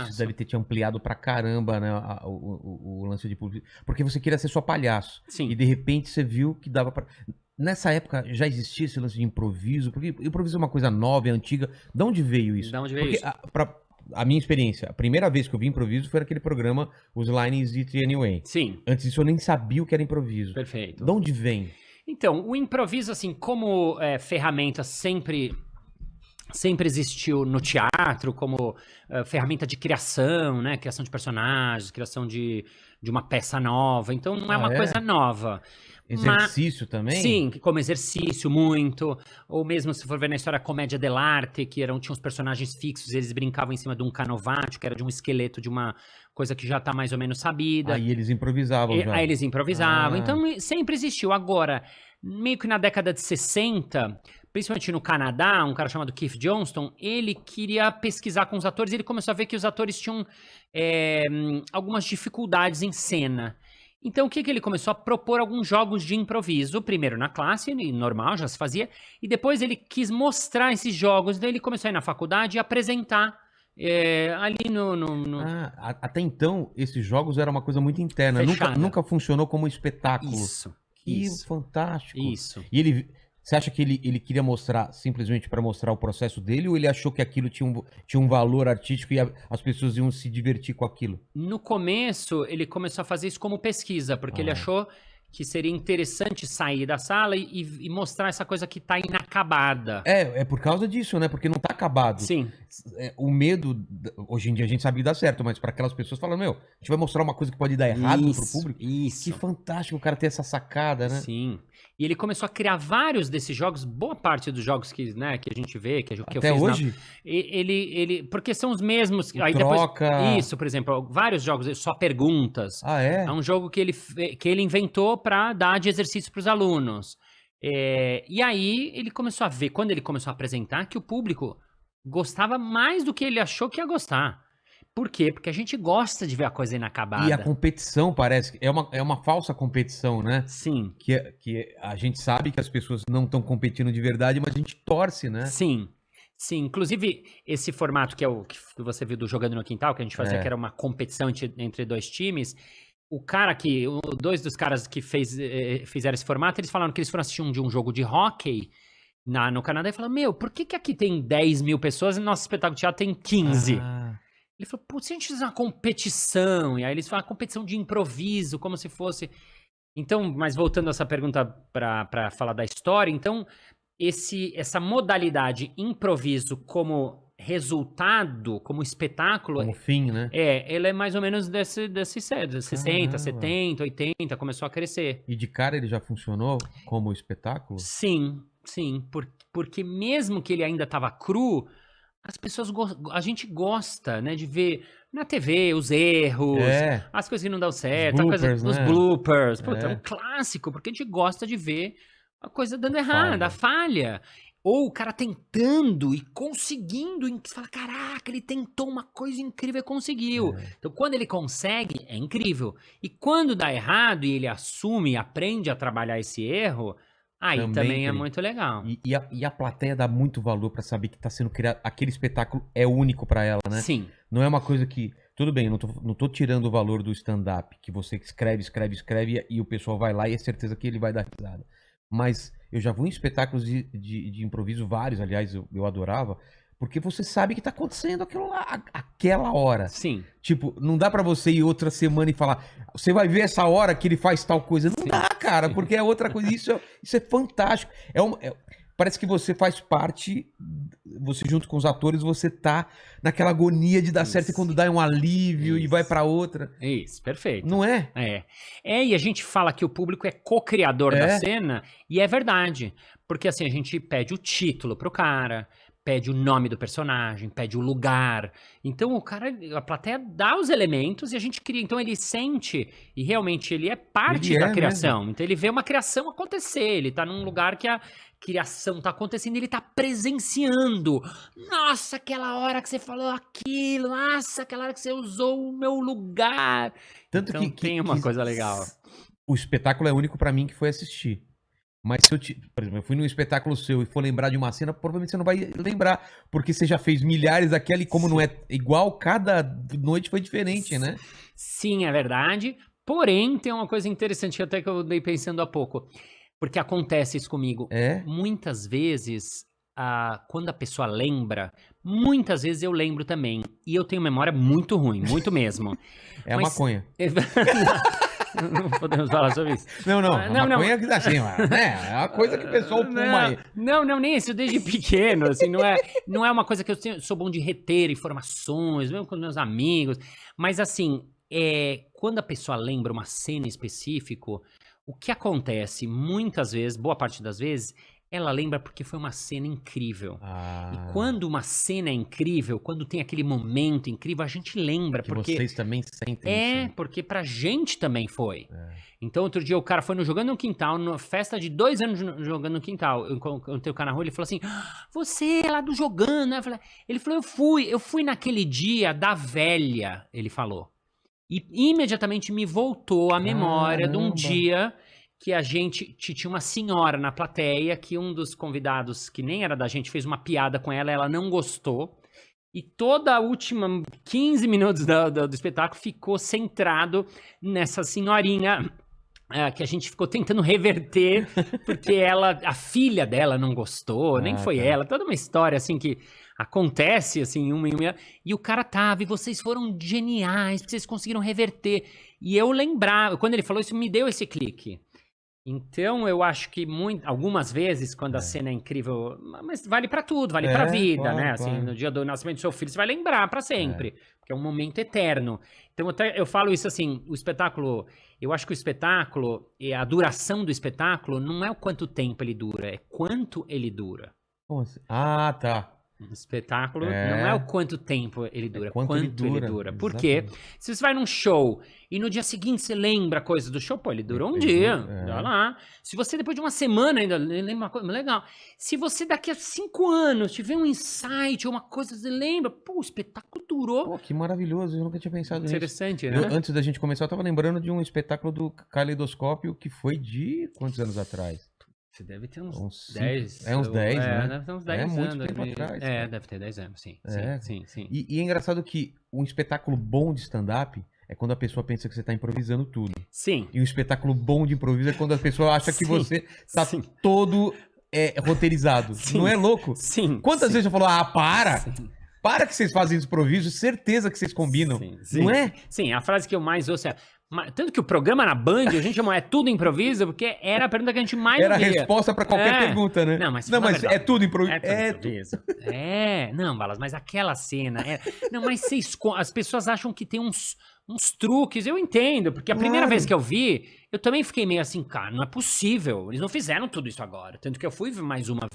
isso deve ter te ampliado pra caramba, né? O lance de público. Porque você queria ser só palhaço. Sim. E de repente você viu que dava pra. Nessa época já existia esse lance de improviso, porque improviso é uma coisa nova, é antiga. De onde veio isso? De onde veio porque isso? a minha experiência, a primeira vez que eu vi improviso foi naquele programa Os Lines It Anyway. Sim. Antes disso eu nem sabia o que era improviso. Perfeito. De onde vem? Então, o improviso, assim, como ferramenta sempre existiu no teatro, como ferramenta de criação, né? Criação de personagens, criação de uma peça nova. Então, não é uma coisa nova. Exercício também? Sim, como exercício, muito. Ou mesmo, se for ver na história, a comédia dell'arte, que tinha uns personagens fixos, eles brincavam em cima de um canovaccio, que era de um esqueleto de uma coisa que já está mais ou menos sabida. Aí eles improvisavam já. Aí eles improvisavam. Então, sempre existiu. Agora, meio que na década de 60, principalmente no Canadá, um cara chamado Keith Johnston, ele queria pesquisar com os atores e ele começou a ver que os atores tinham algumas dificuldades em cena. Então, o que ele começou a propor? Alguns jogos de improviso, primeiro na classe, normal, já se fazia, e depois ele quis mostrar esses jogos, então ele começou a ir na faculdade e apresentar ali no... Até então, esses jogos eram uma coisa muito interna, nunca funcionou como espetáculo. Que fantástico. Isso. E você acha que ele queria mostrar simplesmente para mostrar o processo dele, ou ele achou que aquilo tinha um valor artístico e as pessoas iam se divertir com aquilo? No começo, ele começou a fazer isso como pesquisa, porque ele achou que seria interessante sair da sala e mostrar essa coisa que tá inacabada. É por causa disso, né? Porque não tá acabado. Sim. O medo, hoje em dia a gente sabe que dá certo, mas para aquelas pessoas falando, a gente vai mostrar uma coisa que pode dar errado pro público. Isso. Que fantástico o cara ter essa sacada, né? Sim. E ele começou a criar vários desses jogos, boa parte dos jogos que a gente vê, que eu Até fiz hoje? Porque são os mesmos. Aí Troca. Depois, isso, por exemplo, vários jogos, só perguntas. É? É um jogo que ele inventou para dar de exercício para os alunos. E aí ele começou a ver, quando ele começou a apresentar, que o público gostava mais do que ele achou que ia gostar. Por quê? Porque a gente gosta de ver a coisa inacabada. E a competição parece é uma falsa competição, né? Sim. Que a gente sabe que as pessoas não estão competindo de verdade, mas a gente torce, né? Sim. Sim, inclusive esse formato que é o que você viu do Jogando no Quintal, que a gente fazia, que era uma competição entre dois times, dois dos caras que fizeram esse formato, eles falaram que eles foram assistir um jogo de hóquei no Canadá e falaram, por que aqui tem 10 mil pessoas e nosso espetáculo de teatro tem 15? Ele falou, putz, se a gente fizer uma competição, e aí eles falam uma competição de improviso, como se fosse... Então, mas voltando a essa pergunta para falar da história, então, essa modalidade improviso como resultado, como espetáculo... Como fim, né? Ela é mais ou menos desse 60, 70, 80, começou a crescer. E de cara ele já funcionou como espetáculo? Sim, porque mesmo que ele ainda estava cru... a gente gosta, né, de ver na TV os erros, as coisas que não dão certo, os bloopers. Puta, é um clássico, porque a gente gosta de ver a coisa dando errado, a falha. Ou o cara tentando e conseguindo, você fala, caraca, ele tentou uma coisa incrível e conseguiu. Então, quando ele consegue, é incrível. E quando dá errado e ele assume e aprende a trabalhar esse erro... Aí também é muito legal. E a plateia dá muito valor pra saber que tá sendo criado. Aquele espetáculo é único pra ela, né? Sim. Não é uma coisa que... Tudo bem, eu não tô tirando o valor do stand-up, que você escreve e o pessoal vai lá e é certeza que ele vai dar risada. Mas eu já vou em espetáculos de improviso, vários, aliás, eu adorava, porque você sabe que tá acontecendo aquilo lá, aquela hora. Sim. Tipo, não dá pra você ir outra semana e falar, você vai ver essa hora que ele faz tal coisa. Não dá, cara, porque é outra coisa. Isso é fantástico. Parece que você faz parte, você junto com os atores, você tá naquela agonia de dar certo e quando dá é um alívio e vai pra outra. Isso, perfeito. Não é? E a gente fala que o público é co-criador da cena, e é verdade. Porque assim, a gente pede o título pro cara, pede o nome do personagem, pede o lugar. Então a plateia dá os elementos e a gente cria. Então ele sente e realmente ele é parte da criação. Mesmo. Então ele vê uma criação acontecer. Ele tá num lugar que a criação tá acontecendo, ele tá presenciando. Nossa, aquela hora que você falou aquilo. Nossa, aquela hora que você usou o meu lugar. Tanto então que tem uma coisa legal. O espetáculo é único pra mim que foi assistir. Mas se por exemplo, eu fui num espetáculo seu e for lembrar de uma cena, provavelmente você não vai lembrar, porque você já fez milhares daquela e como não é igual, cada noite foi diferente, né? Sim, é verdade. Porém, tem uma coisa interessante até que eu dei pensando há pouco, porque acontece isso comigo. Muitas vezes, quando a pessoa lembra, muitas vezes eu lembro também. E eu tenho memória muito ruim, muito mesmo. A maconha. Não podemos falar sobre isso. Não, maconha que dá assim, né? É uma coisa que o pessoal fuma aí. Não, nem isso, desde pequeno, assim, não é uma coisa que eu sou bom de reter informações, mesmo com os meus amigos, mas assim, quando a pessoa lembra uma cena específica, o que acontece muitas vezes, boa parte das vezes, ela lembra porque foi uma cena incrível. E quando uma cena é incrível, quando tem aquele momento incrível, a gente lembra. Que porque vocês também sentem isso. Porque pra gente também foi. Então, outro dia o cara foi no Jogando no Quintal, na festa de 2 anos Jogando no Quintal. Eu encontrei o cara na rua, ele falou assim, você é lá do Jogando, né? Ele falou, eu fui naquele dia da velha, ele falou. E imediatamente me voltou a memória de um dia que a gente tinha uma senhora na plateia, que um dos convidados, que nem era da gente, fez uma piada com ela, ela não gostou, e toda a última 15 minutos do espetáculo ficou centrado nessa senhorinha, que a gente ficou tentando reverter, porque a filha dela não gostou, nem foi ela, toda uma história assim que acontece assim, e o cara tava, e vocês foram geniais, porque vocês conseguiram reverter, e eu lembrava, quando ele falou isso, me deu esse clique. Então, eu acho que algumas vezes, quando a cena é incrível, mas vale pra tudo, vale pra vida, claro, né? Assim, no dia do nascimento do seu filho, você vai lembrar pra sempre, porque é um momento eterno. Então, eu falo isso assim, o espetáculo, eu acho que o espetáculo, a duração do espetáculo não é o quanto tempo ele dura, é quanto ele dura. Como assim? Ah, tá. O espetáculo não é o quanto tempo ele dura, quanto ele dura. Porque se você vai num show e no dia seguinte você lembra coisas do show, pô, ele durou um dia, dá lá. Se você depois de uma semana ainda lembra uma coisa legal. Se você daqui a 5 anos tiver um insight ou uma coisa, você lembra, pô, o espetáculo durou. Pô, que maravilhoso, eu nunca tinha pensado nisso. Interessante, né? Antes da gente começar, eu tava lembrando de um espetáculo do Caleidoscópio que foi de quantos anos atrás? Você deve ter uns 10. Uns 10, né? Deve ter uns 10 anos. Muito tempo atrás. Deve ter 10 anos, sim. Sim. E é engraçado que um espetáculo bom de stand-up é quando a pessoa pensa que você tá improvisando tudo. Sim. E um espetáculo bom de improviso é quando a pessoa acha que você tá todo roteirizado. Sim. Não é louco? Sim. Quantas vezes eu falo, para! Sim. Para que vocês fazem improviso, certeza que vocês combinam. Sim. Não é? Sim, a frase que eu mais ouço é... Tanto que o programa na Band, a gente chamou tudo improviso, porque era a pergunta que a gente mais era ouvia. Era a resposta pra qualquer pergunta, né? Não, mas é tudo improviso. Não, Balas, mas aquela cena... Não, mas as pessoas acham que tem uns truques, eu entendo, porque a primeira vez que eu vi, eu também fiquei meio assim, cara, não é possível, eles não fizeram tudo isso agora. Tanto que eu fui mais uma vez.